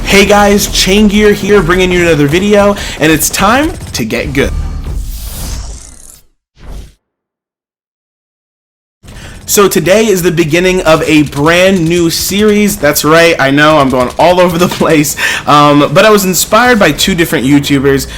Hey guys, Chaingear here, bringing you another video, and it's time to get good. So today is the beginning of a brand new series. That's right, I know I'm going all over the place, but I was inspired by two different YouTubers,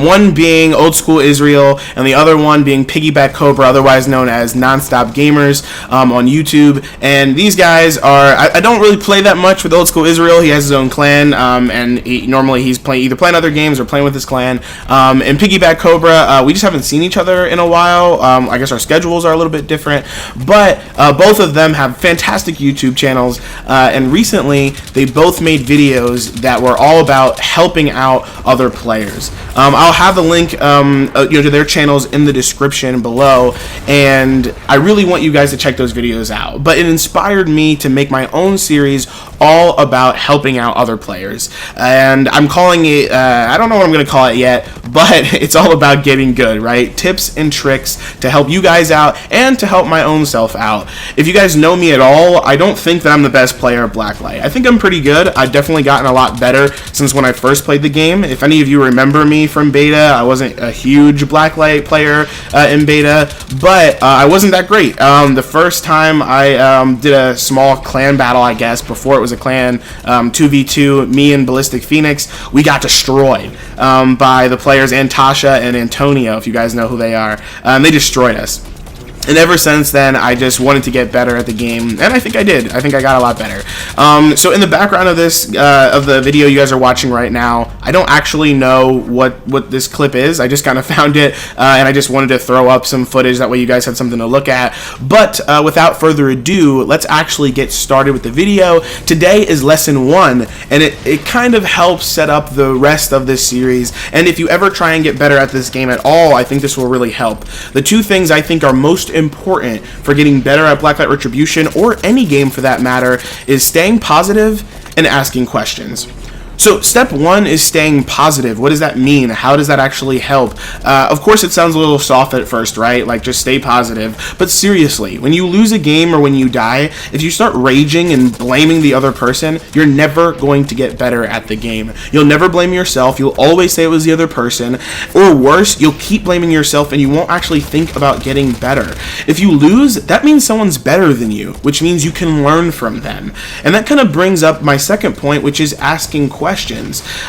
one being Old School Israel and the other one being Piggyback Cobra, otherwise known as Nonstop Gamers on YouTube. And these guys are, I don't really play that much with Old School Israel. He has his own clan, and normally he's either playing other games or playing with his clan. And Piggyback Cobra, we just haven't seen each other in a while. I guess our schedules are a little bit different, but both of them have fantastic YouTube channels, and recently they both made videos that were all about helping out other players. I'll have the link to their channels in the description below, and I really want you guys to check those videos out. But it inspired me to make my own series all about helping out other players, and I'm calling it, I don't know what I'm going to call it yet, but it's all about getting good, right? Tips and tricks to help you guys out and to help my own self out. If you guys know me at all, I don't think that I'm the best player of Blacklight. I think I'm pretty good. I've definitely gotten a lot better since when I first played the game. If any of you remember me from beta, I wasn't a huge Blacklight player in beta, but I wasn't that great. The first time I did a small clan battle, I guess, before it was a clan, 2v2, me and Ballistic Phoenix, we got destroyed by the players Antasha and Antonio, if you guys know who they are. They destroyed us. And ever since then, I just wanted to get better at the game, and I think I did. I think I got a lot better. So in the background of this, of the video you guys are watching right now, I don't actually know what this clip is. I just kind of found it, and I just wanted to throw up some footage. That way you guys had something to look at. But without further ado, let's actually get started with the video. Today is lesson 1, and it kind of helps set up the rest of this series. And if you ever try and get better at this game at all, I think this will really help. The two things I think are most important for getting better at Blacklight Retribution, or any game for that matter, is staying positive and asking questions. So step 1 is staying positive. What does that mean? How does that actually help? Of course, it sounds a little soft at first, right? Like, just stay positive. But seriously, when you lose a game or when you die, if you start raging and blaming the other person, you're never going to get better at the game. You'll never blame yourself. You'll always say it was the other person. Or worse, you'll keep blaming yourself and you won't actually think about getting better. If you lose, that means someone's better than you, which means you can learn from them. And that kind of brings up my second point, which is asking questions.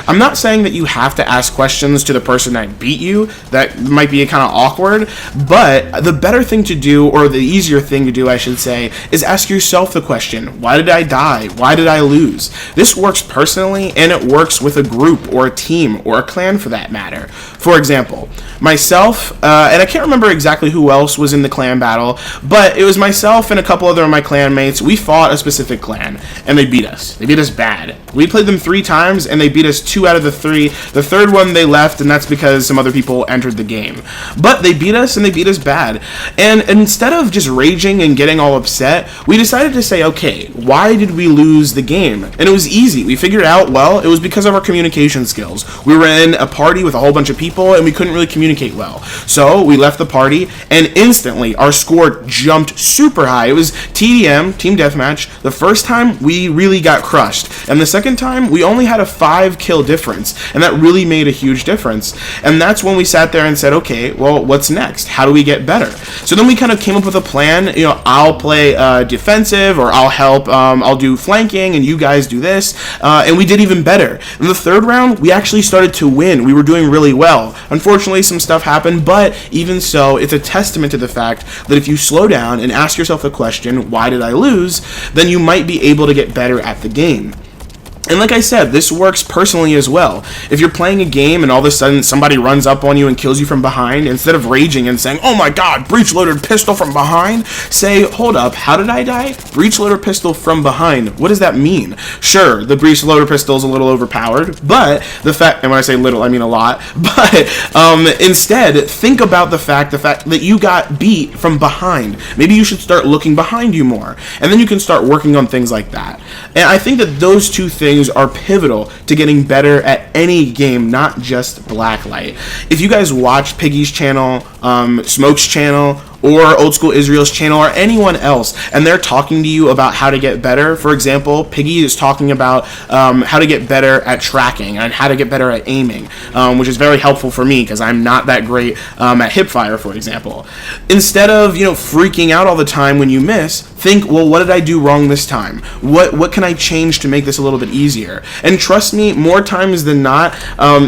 I'm not saying that you have to ask questions to the person that beat you. That might be kind of awkward, but the better thing to do, or the easier thing to do, I should say, is ask yourself the question, why did I die? Why did I lose? This works personally, and it works with a group or a team or a clan for that matter. For example, myself, and I can't remember exactly who else was in the clan battle, but it was myself and a couple other of my clan mates. We fought a specific clan, and they beat us. They beat us bad. We played them 3 times, and they beat us 2 out of the 3. The third one they left, and that's because some other people entered the game. But they beat us, and they beat us bad. And instead of just raging and getting all upset, we decided to say, okay, why did we lose the game? And it was easy. We figured out, well, it was because of our communication skills. We were in a party with a whole bunch of people, and we couldn't really communicate well. So we left the party, and instantly our score jumped super high. It was TDM, Team Deathmatch. The first time, we really got crushed. And the second time, we only had a 5 kill difference, and that really made a huge difference. And that's when we sat there and said, okay, well, what's next? How do we get better? So then we kind of came up with a plan. You know, I'll play defensive, or I'll help, I'll do flanking, and you guys do this, and we did even better. In the third round, we actually started to win. We were doing really well. Unfortunately, some stuff happened, but even so, it's a testament to the fact that if you slow down and ask yourself the question, why did I lose, then you might be able to get better at the game. And like I said, this works personally as well. If you're playing a game and all of a sudden somebody runs up on you and kills you from behind, instead of raging and saying, oh my god, breech-loaded pistol from behind, say, hold up, how did I die? Breech-loader pistol from behind. What does that mean? Sure, the breech-loader pistol is a little overpowered, but the fact, and when I say little, I mean a lot, but instead, think about the fact that you got beat from behind. Maybe you should start looking behind you more, and then you can start working on things like that. And I think that those two things are pivotal to getting better at any game, not just Blacklight. If you guys watch Piggy's channel, Smoke's channel, or Old School Israel's channel, or anyone else, and they're talking to you about how to get better. For example, Piggy is talking about how to get better at tracking and how to get better at aiming, which is very helpful for me because I'm not that great at hipfire, for example. Instead of freaking out all the time when you miss, think, well, what did I do wrong this time? What can I change to make this a little bit easier? And trust me, more times than not,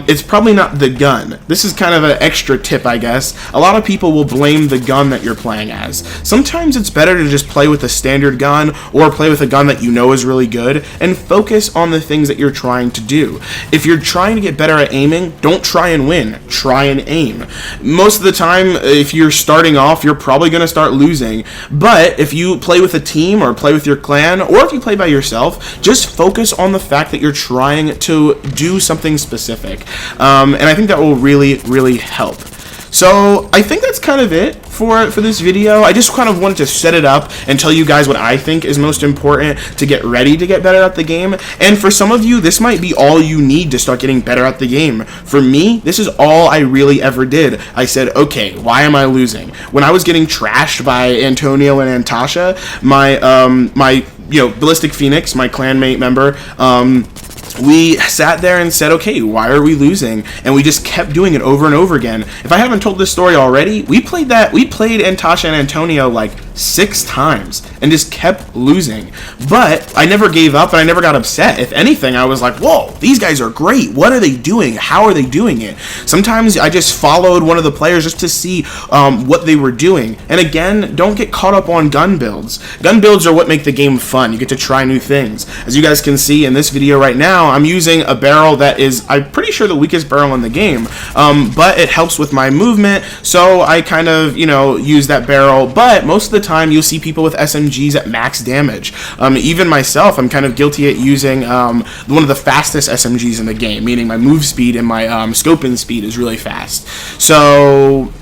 it's probably not the gun. This is kind of an extra tip, I guess. A lot of people will blame the gun that you're playing as. Sometimes it's better to just play with a standard gun or play with a gun that you know is really good and focus on the things that you're trying to do. If you're trying to get better at aiming, don't try and win. Try and aim. Most of the time, if you're starting off, you're probably going to start losing. But if you play with a team or play with your clan, or if you play by yourself, just focus on the fact that you're trying to do something specific. And I think that will really, really help. So I think that's kind of it for this video. I just kind of wanted to set it up and tell you guys what I think is most important to get ready to get better at the game. And for some of you, this might be all you need to start getting better at the game. For me, this is all I really ever did. I said, okay, why am I losing? When I was getting trashed by Antonio and Antasha, my Ballistic Phoenix, my clanmate member, we sat there and said, okay, why are we losing? And we just kept doing it over and over again. If I haven't told this story already, we played Antasha and Antonio like 6 times and just kept losing. But I never gave up and I never got upset. If anything, I was like, whoa, these guys are great. What are they doing? How are they doing it? Sometimes I just followed one of the players just to see what they were doing. And again, don't get caught up on gun builds. Gun builds are what make the game fun. You get to try new things. As you guys can see in this video right now, I'm using a barrel that is, I'm pretty sure, the weakest barrel in the game, but it helps with my movement, so I kind of, use that barrel. But most of the time, you'll see people with SMGs at max damage. Even myself, I'm kind of guilty at using one of the fastest SMGs in the game, meaning my move speed and my scoping speed is really fast. So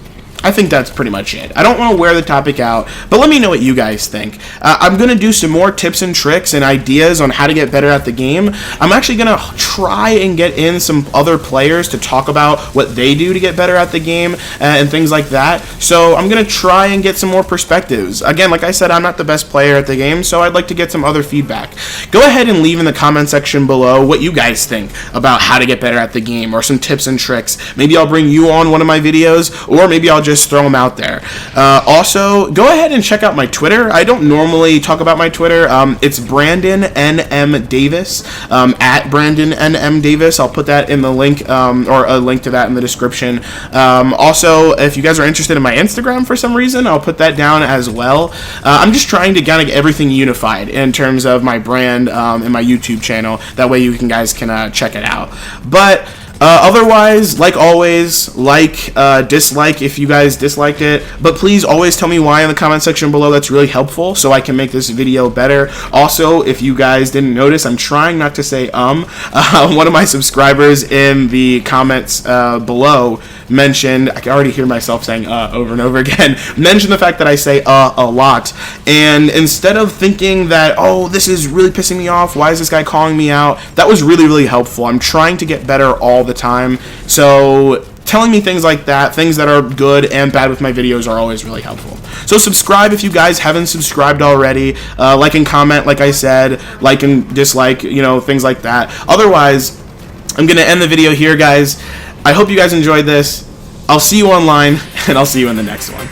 I think that's pretty much it. I don't want to wear the topic out, but let me know what you guys think. I'm going to do some more tips and tricks and ideas on how to get better at the game. I'm actually going to try and get in some other players to talk about what they do to get better at the game and things like that. So I'm going to try and get some more perspectives. Again, like I said, I'm not the best player at the game, so I'd like to get some other feedback. Go ahead and leave in the comment section below what you guys think about how to get better at the game, or some tips and tricks. Maybe I'll bring you on one of my videos, or maybe I'll just throw them out there. Also, go ahead and check out my Twitter. I don't normally talk about my Twitter. It's Brandon NM Davis, at Brandon NM Davis. I'll put that in the link, or a link to that in the description. Also, if you guys are interested in my Instagram for some reason, I'll put that down as well. I'm just trying to kind of get everything unified in terms of my brand and my YouTube channel. That way you guys can check it out. But otherwise, like always, dislike if you guys disliked it, but please always tell me why in the comment section below. That's really helpful so I can make this video better. Also, if you guys didn't notice, I'm trying not to say one of my subscribers in the comments below mentioned, I can already hear myself saying over and over again, mentioned the fact that I say a lot, and instead of thinking that, oh, this is really pissing me off, why is this guy calling me out, that was really, really helpful. I'm trying to get better all the time, so telling me things like that, things that are good and bad with my videos, are always really helpful. So subscribe if you guys haven't subscribed already. Like and comment, like I said, like and dislike, things like that. Otherwise, I'm going to end the video here, guys. I hope you guys enjoyed this. I'll see you online, and I'll see you in the next one.